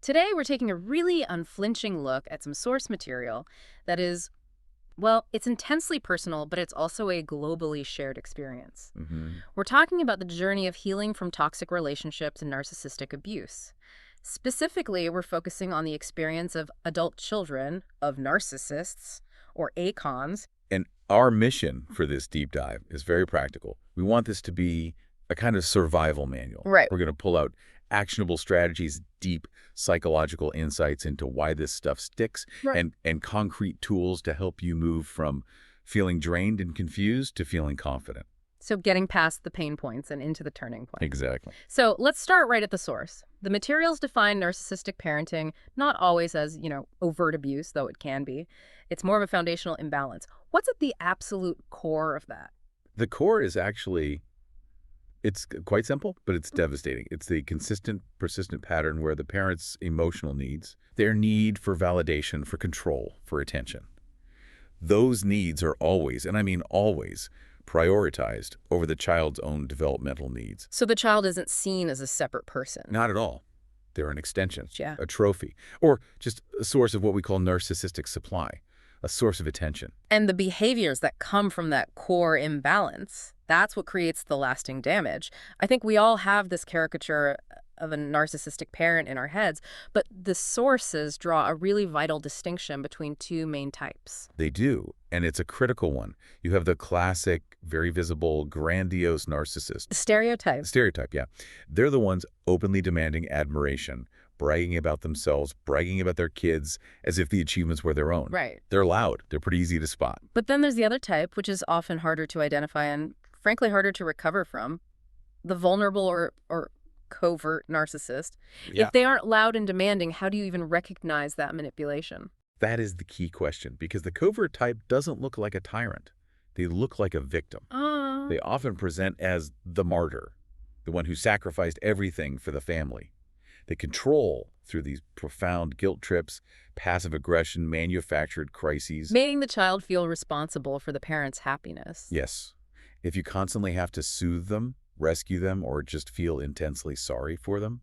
Today, we're taking a really unflinching look at some source material that is, well, it's intensely personal, but it's also a globally shared experience. We're talking about the journey of healing from toxic relationships and narcissistic abuse. Specifically, we're focusing on the experience of adult children of narcissists, or ACONs. And our mission for this deep dive is very practical. We want this to be a kind of survival manual. Right. We're going to pull out actionable strategies, deep psychological insights into why this stuff sticks, Right. and concrete tools to help you move from feeling drained and confused to feeling confident. So getting past the pain points and into the turning point. Exactly. So let's start right at the source. The materials define narcissistic parenting, not always as, overt abuse, though it can be. It's more of a foundational imbalance. What's at the absolute core of that? The core is actually, it's quite simple, but it's devastating. It's the consistent, persistent pattern where the parent's emotional needs, their need for validation, for control, for attention, those needs are always, and I mean always, prioritized over the child's own developmental needs. So the child isn't seen as a separate person. Not at all. They're an extension, Yeah. a trophy, or just a source of what we call narcissistic supply, a source of attention. And the behaviors that come from that core imbalance, that's what creates the lasting damage. I think we all have this caricature of a narcissistic parent in our heads, but the sources draw a really vital distinction between two main types. They do, and it's a critical one. You have the classic, very visible, grandiose narcissist. Stereotypes. Stereotype, yeah. They're the ones openly demanding admiration, bragging about themselves, bragging about their kids, as if the achievements were their own. Right. They're loud. They're pretty easy to spot. But then there's the other type, which is often harder to identify and, frankly, harder to recover from. The vulnerable or covert narcissist. Yeah. If they aren't loud and demanding, how do you even recognize that manipulation? That is the key question, because the covert type doesn't look like a tyrant. They look like a victim. They often present as the martyr, the one who sacrificed everything for the family. They control through these profound guilt trips, passive aggression, manufactured crises. Making the child feel responsible for the parent's happiness. Yes. If you constantly have to soothe them, rescue them, or just feel intensely sorry for them,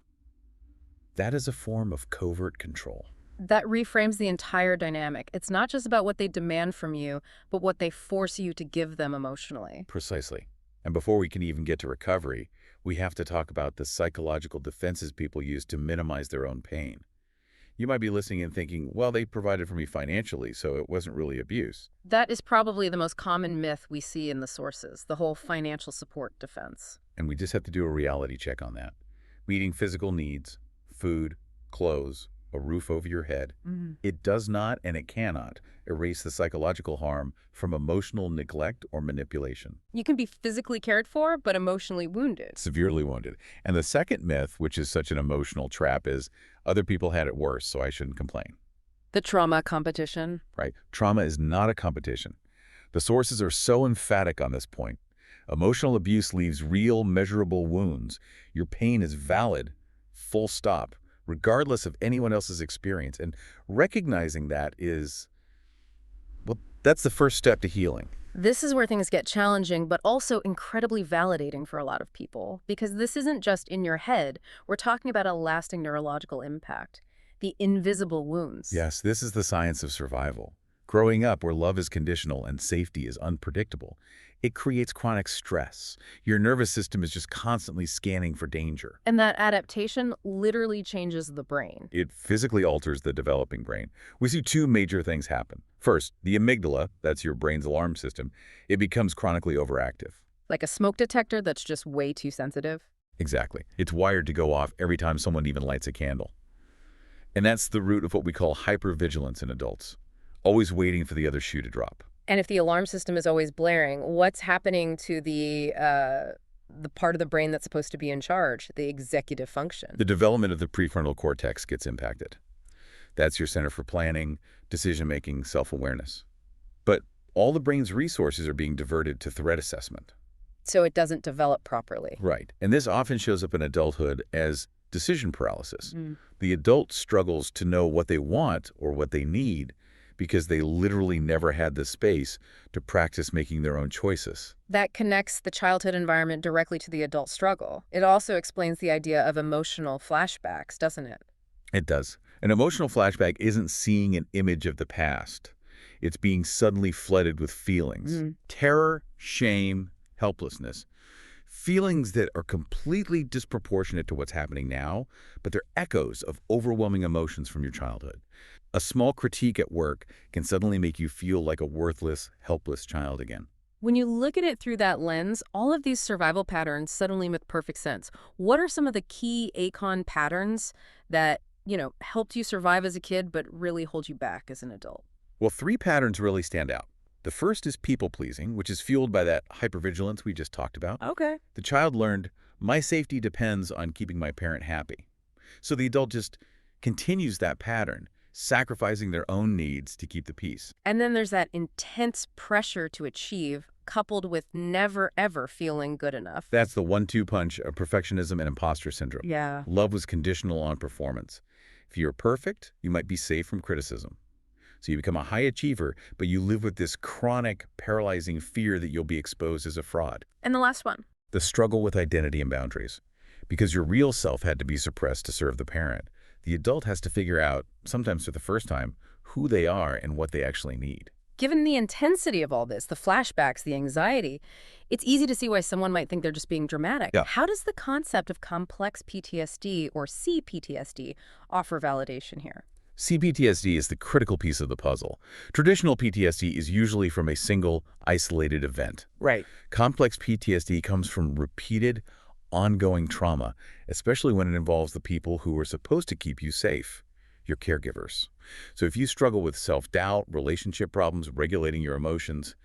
that is a form of covert control. That reframes the entire dynamic. It's not just about what they demand from you, but what they force you to give them emotionally. Precisely. And before we can even get to recovery, we have to talk about the psychological defenses people use to minimize their own pain. You might be listening and thinking, well, they provided for me financially, so it wasn't really abuse. That is probably the most common myth we see in the sources, the whole financial support defense. And we just have to do a reality check on that. Meeting physical needs, food, clothes, a roof over your head, it does not and it cannot erase the psychological harm from emotional neglect or manipulation. You can be physically cared for, but emotionally wounded. Severely wounded. And the second myth, which is such an emotional trap, is other people had it worse, so I shouldn't complain. The trauma competition. Right? Trauma is not a competition. The sources are so emphatic on this point. Emotional abuse leaves real, measurable wounds. Your pain is valid, full stop, regardless of anyone else's experience. And recognizing that is, well, that's the first step to healing. This is where things get challenging, but also incredibly validating for a lot of people, because this isn't just in your head. We're talking about a lasting neurological impact, the invisible wounds. Yes, this is the science of survival. Growing up where love is conditional and safety is unpredictable, it creates chronic stress. Your nervous system is just constantly scanning for danger. And that adaptation literally changes the brain. It physically alters the developing brain. We see two major things happen. First, the amygdala, that's your brain's alarm system, it becomes chronically overactive. Like a smoke detector that's just way too sensitive. Exactly. It's wired to go off every time someone even lights a candle. And that's the root of what we call hypervigilance in adults, always waiting for the other shoe to drop. And if the alarm system is always blaring, what's happening to the part of the brain that's supposed to be in charge, the executive function? The development of the prefrontal cortex gets impacted. That's your center for planning, decision-making, self-awareness. But all the brain's resources are being diverted to threat assessment. So it doesn't develop properly. Right. And this often shows up in adulthood as decision paralysis. The adult struggles to know what they want or what they need because they literally never had the space to practice making their own choices. That connects the childhood environment directly to the adult struggle. It also explains the idea of emotional flashbacks, doesn't it? It does. An emotional flashback isn't seeing an image of the past. It's being suddenly flooded with feelings. Terror, shame, helplessness. Feelings that are completely disproportionate to what's happening now, but they're echoes of overwhelming emotions from your childhood. A small critique at work can suddenly make you feel like a worthless, helpless child again. When you look at it through that lens, all of these survival patterns suddenly make perfect sense. What are some of the key ACON patterns that, helped you survive as a kid but really hold you back as an adult? Well, three patterns really stand out. The first is people-pleasing, which is fueled by that hypervigilance we just talked about. Okay. The child learned, my safety depends on keeping my parent happy. So the adult just continues that pattern, sacrificing their own needs to keep the peace. And then there's that intense pressure to achieve, coupled with never, ever feeling good enough. That's the 1-2 punch of perfectionism and imposter syndrome. Yeah. Love was conditional on performance. If you're perfect, you might be safe from criticism. So you become a high achiever, but you live with this chronic, paralyzing fear that you'll be exposed as a fraud. And the last one. The struggle with identity and boundaries. Because your real self had to be suppressed to serve the parent, the adult has to figure out, sometimes for the first time, who they are and what they actually need. Given the intensity of all this, the flashbacks, the anxiety, it's easy to see why someone might think they're just being dramatic. Yeah. How does the concept of complex PTSD or CPTSD offer validation here? CPTSD is the critical piece of the puzzle. Traditional PTSD is usually from a single, isolated event. Right. Complex PTSD comes from repeated, ongoing trauma, especially when it involves the people who are supposed to keep you safe, your caregivers. So if you struggle with self-doubt, relationship problems, regulating your emotions,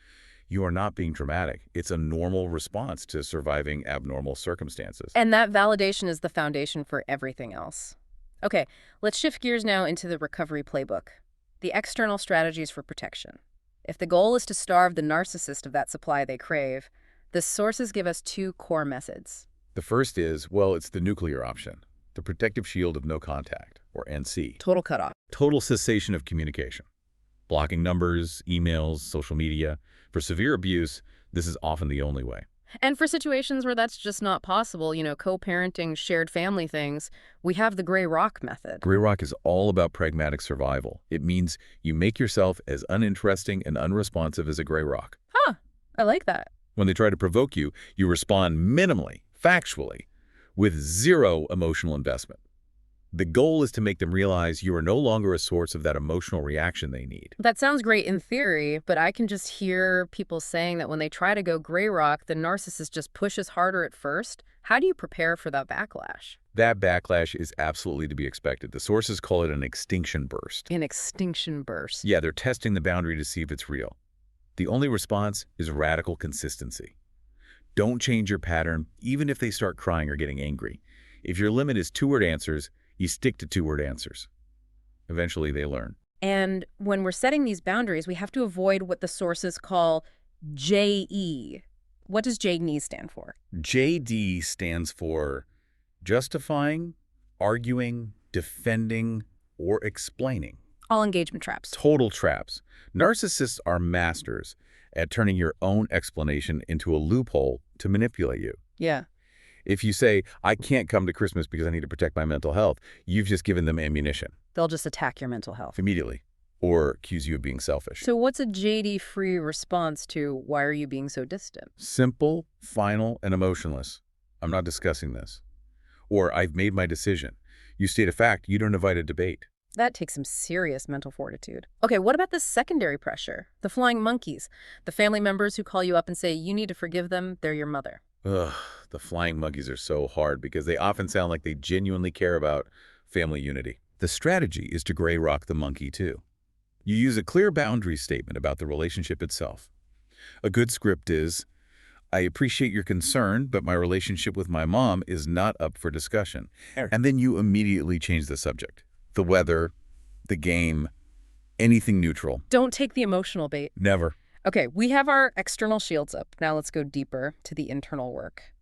you are not being dramatic. It's a normal response to surviving abnormal circumstances. And that validation is the foundation for everything else. Okay, let's shift gears now into the recovery playbook, the external strategies for protection. If the goal is to starve the narcissist of that supply they crave, the sources give us two core methods. The first is, well, it's the nuclear option, the protective shield of no contact, or NC. Total cutoff. Total cessation of communication. Blocking numbers, emails, social media. For severe abuse, this is often the only way. And for situations where that's just not possible, co-parenting, shared family things, we have the gray rock method. Gray rock is all about pragmatic survival. It means you make yourself as uninteresting and unresponsive as a gray rock. Huh, I like that. When they try to provoke you, you respond minimally, factually, with zero emotional investment. The goal is to make them realize you are no longer a source of that emotional reaction they need. That sounds great in theory, but I can just hear people saying that when they try to go gray rock, the narcissist just pushes harder at first. How do you prepare for that backlash? That backlash is absolutely to be expected. The sources call it an extinction burst. An extinction burst. Yeah, they're testing the boundary to see if it's real. The only response is radical consistency. Don't change your pattern, even if they start crying or getting angry. If your limit is 2-word answers, you stick to 2-word answers. Eventually, they learn. And when we're setting these boundaries, we have to avoid what the sources call JE. What does JE stand for? JD stands for justifying, arguing, defending, or explaining. All engagement traps. Total traps. Narcissists are masters at turning your own explanation into a loophole to manipulate you. Yeah. If you say, I can't come to Christmas because I need to protect my mental health, you've just given them ammunition. They'll just attack your mental health. Immediately. Or accuse you of being selfish. So what's a JD-free response to why are you being so distant? Simple, final, and emotionless. I'm not discussing this. Or I've made my decision. You state a fact, you don't invite a debate. That takes some serious mental fortitude. Okay, what about the secondary pressure? The flying monkeys, the family members who call you up and say, you need to forgive them, they're your mother. Ugh, the flying monkeys are so hard because they often sound like they genuinely care about family unity. The strategy is to gray rock the monkey too. You use a clear boundary statement about the relationship itself. A good script is, I appreciate your concern, but my relationship with my mom is not up for discussion. And then you immediately change the subject. The weather, the game, anything neutral. Don't take the emotional bait. Never. Okay, we have our external shields up. Now let's go deeper to the internal work.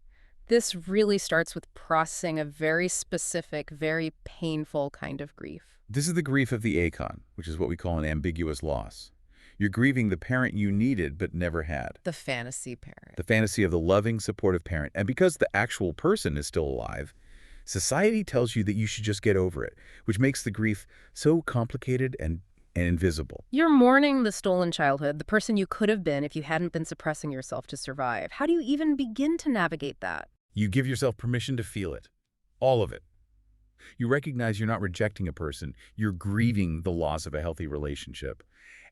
This really starts with processing a very specific, very painful kind of grief. This is the grief of the ACON, which is what we call an ambiguous loss. You're grieving the parent you needed but never had. The fantasy parent. The fantasy of the loving, supportive parent. And because the actual person is still alive, Society tells you that you should just get over it, which makes the grief so complicated and invisible. You're mourning the stolen childhood, the person you could have been if you hadn't been suppressing yourself to survive. How do you even begin to navigate that? You give yourself permission to feel it. All of it. You recognize you're not rejecting a person, you're grieving the loss of a healthy relationship.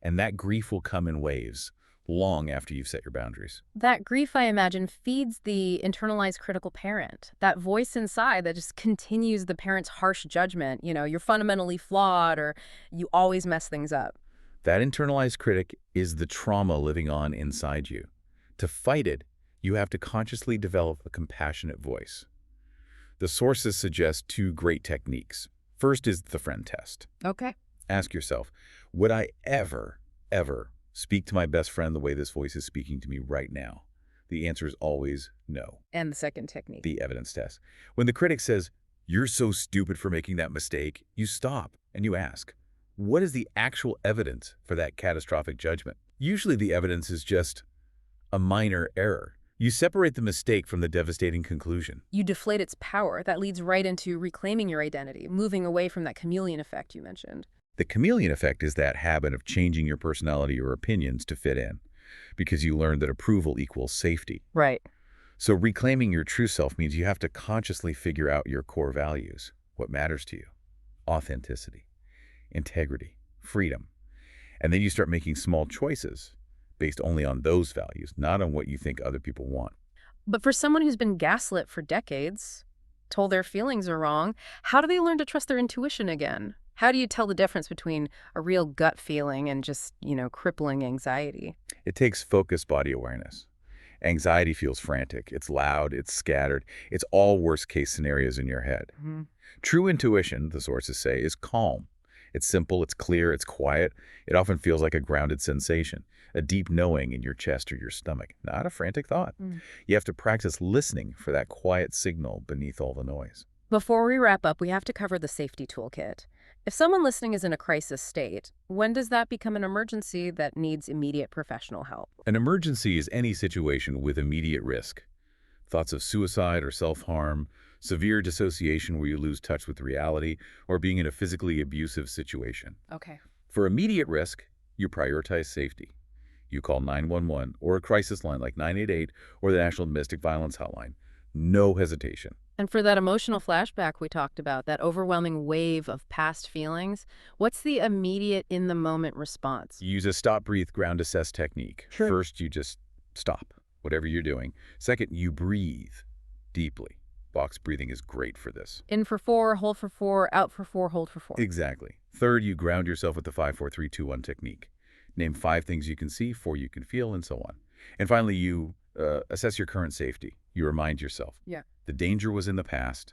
And that grief will come in waves, long after you've set your boundaries. That grief, I imagine, feeds the internalized critical parent, that voice inside that just continues the parent's harsh judgment. You're fundamentally flawed or you always mess things up. That internalized critic is the trauma living on inside you. To fight it, you have to consciously develop a compassionate voice. The sources suggest two great techniques. First is the friend test. Okay. Ask yourself, would I ever speak to my best friend the way this voice is speaking to me right now? The answer is always no. And the second technique. The evidence test. When the critic says, you're so stupid for making that mistake, you stop and you ask, what is the actual evidence for that catastrophic judgment? Usually the evidence is just a minor error. You separate the mistake from the devastating conclusion. You deflate its power. That leads right into reclaiming your identity, moving away from that chameleon effect you mentioned. The chameleon effect is that habit of changing your personality or opinions to fit in, because you learned that approval equals safety. Right. So reclaiming your true self means you have to consciously figure out your core values, what matters to you, authenticity, integrity, freedom. And then you start making small choices based only on those values, not on what you think other people want. But for someone who's been gaslit for decades, told their feelings are wrong, how do they learn to trust their intuition again? How do you tell the difference between a real gut feeling and just, crippling anxiety? It takes focused body awareness. Anxiety feels frantic. It's loud. It's scattered. It's all worst-case scenarios in your head. Mm-hmm. True intuition, the sources say, is calm. It's simple. It's clear. It's quiet. It often feels like a grounded sensation, a deep knowing in your chest or your stomach, not a frantic thought. Mm. You have to practice listening for that quiet signal beneath all the noise. Before we wrap up, we have to cover the safety toolkit. If someone listening is in a crisis state, when does that become an emergency that needs immediate professional help? An emergency is any situation with immediate risk. Thoughts of suicide or self-harm, severe dissociation where you lose touch with reality, or being in a physically abusive situation. Okay. For immediate risk, you prioritize safety. You call 911 or a crisis line like 988 or the National Domestic Violence Hotline. No hesitation. And for that emotional flashback we talked about, that overwhelming wave of past feelings, what's the immediate in-the-moment response? You use a stop, breathe, ground, assess technique. Sure. First, you just stop, whatever you're doing. Second, you breathe deeply. Box breathing is great for this. In for 4, hold for 4, out for 4, hold for 4. Exactly. Third, you ground yourself with the 5-4-3-2-1 technique. Name 5 things you can see, 4 you can feel, and so on. And finally, you assess your current safety. You remind yourself. Yeah. The danger was in the past.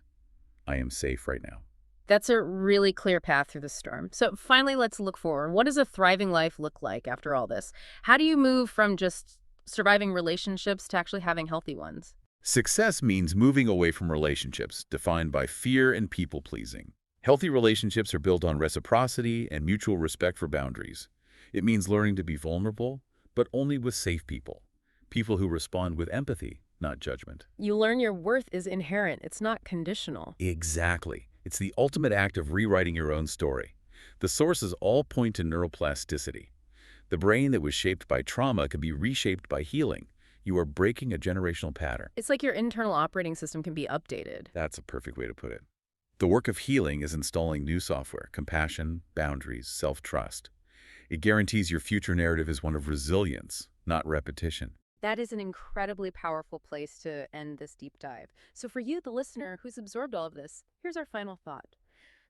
I am safe right now. That's a really clear path through the storm. So finally, let's look forward. What does a thriving life look like after all this? How do you move from just surviving relationships to actually having healthy ones? Success means moving away from relationships defined by fear and people-pleasing. Healthy relationships are built on reciprocity and mutual respect for boundaries. It means learning to be vulnerable, but only with safe people. People who respond with empathy, not judgment. You learn your worth is inherent. It's not conditional. Exactly. It's the ultimate act of rewriting your own story. The sources all point to neuroplasticity. The brain that was shaped by trauma can be reshaped by healing. You are breaking a generational pattern. It's like your internal operating system can be updated. That's a perfect way to put it. The work of healing is installing new software, compassion, boundaries, self-trust. It guarantees your future narrative is one of resilience, not repetition. That is an incredibly powerful place to end this deep dive. So for you, the listener who's absorbed all of this, here's our final thought.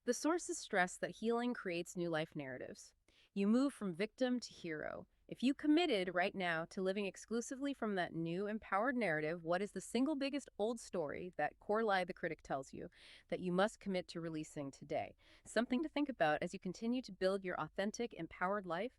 The sources stress that healing creates new life narratives. You move from victim to hero. If you committed right now to living exclusively from that new empowered narrative, what is the single biggest old story, that core lie the critic tells you, that you must commit to releasing today? Something to think about as you continue to build your authentic, empowered life.